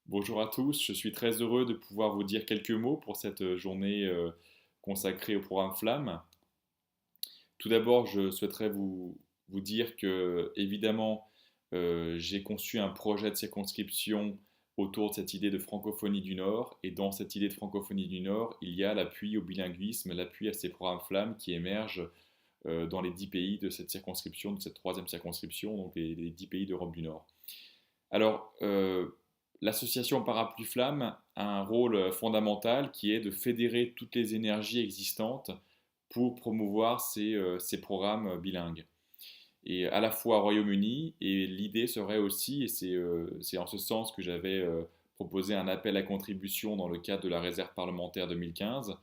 Bonjour à tous, je suis très heureux de pouvoir vous dire quelques mots pour cette journée consacrée au programme Flamme. Tout d'abord, je souhaiterais vous dire que, évidemment, j'ai conçu un projet de circonscription autour de cette idée de francophonie du Nord. Et dans cette idée de francophonie du Nord, il y a l'appui au bilinguisme, l'appui à ces programmes Flamme qui émergent dans les 10 pays de cette circonscription, de cette troisième circonscription, donc les 10 pays d'Europe du Nord. Alors, l'association Parapluie Flamme a un rôle fondamental qui est de fédérer toutes les énergies existantes pour promouvoir ces programmes bilingues. Et à la fois au Royaume-Uni, et l'idée serait aussi, et c'est en ce sens que j'avais proposé un appel à contribution dans le cadre de la réserve parlementaire 2015,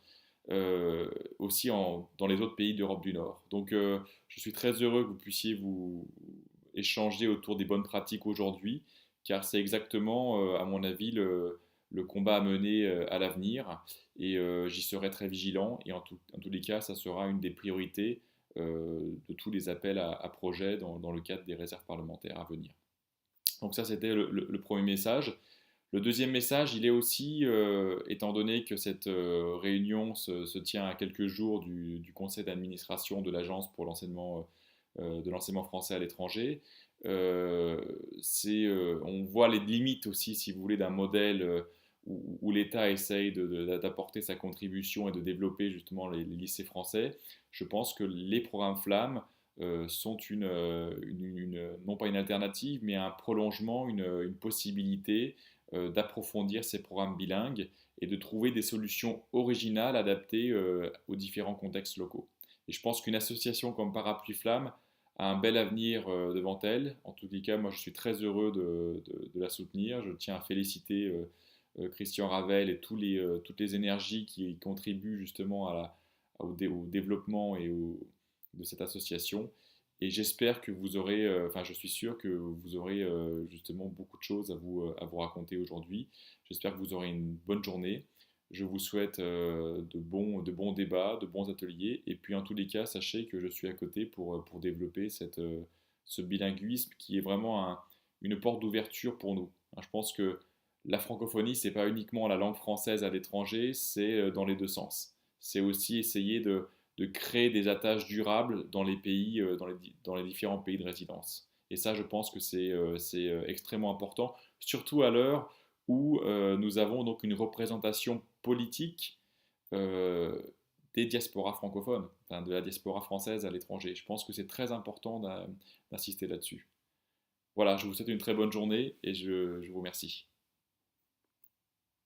aussi dans les autres pays d'Europe du Nord. Donc je suis très heureux que vous puissiez vous échanger autour des bonnes pratiques aujourd'hui, car c'est exactement, à mon avis, le combat à mener à l'avenir. Et j'y serai très vigilant. Et en tous les cas, ça sera une des priorités de tous les appels à projets dans le cadre des réserves parlementaires à venir. Donc ça, c'était le premier message. Le deuxième message, il est aussi, étant donné que cette réunion se tient à quelques jours du conseil d'administration de l'Agence pour de l'enseignement français à l'étranger, on voit les limites aussi, si vous voulez, d'un modèle où l'État essaye d'apporter sa contribution et de développer justement les lycées français. Je pense que les programmes Flamme sont non pas une alternative, mais un prolongement, une possibilité d'approfondir ces programmes bilingues et de trouver des solutions originales adaptées aux différents contextes locaux. Et je pense qu'une association comme Parapluie Flamme a un bel avenir devant elle. En tous les cas, moi je suis très heureux de la soutenir. Je tiens à féliciter Christian Ravel et toutes les énergies qui contribuent justement au développement de cette association. Et j'espère que vous aurez, enfin je suis sûr que vous aurez justement beaucoup de choses à vous raconter aujourd'hui. J'espère que vous aurez une bonne journée. Je vous souhaite de bons débats, de bons ateliers. Et puis en tous les cas, sachez que je suis à côté pour développer ce bilinguisme qui est vraiment une porte d'ouverture pour nous. Je pense que la francophonie, c'est pas uniquement la langue française à l'étranger, c'est dans les deux sens. C'est aussi essayer de créer des attaches durables dans les pays, dans les différents pays de résidence. Et ça, je pense que c'est extrêmement important, surtout à l'heure où nous avons donc une représentation politique euh, des diasporas francophones, enfin, de la diaspora française à l'étranger. Je pense que c'est très important d'insister là-dessus. Voilà, je vous souhaite une très bonne journée et je vous remercie.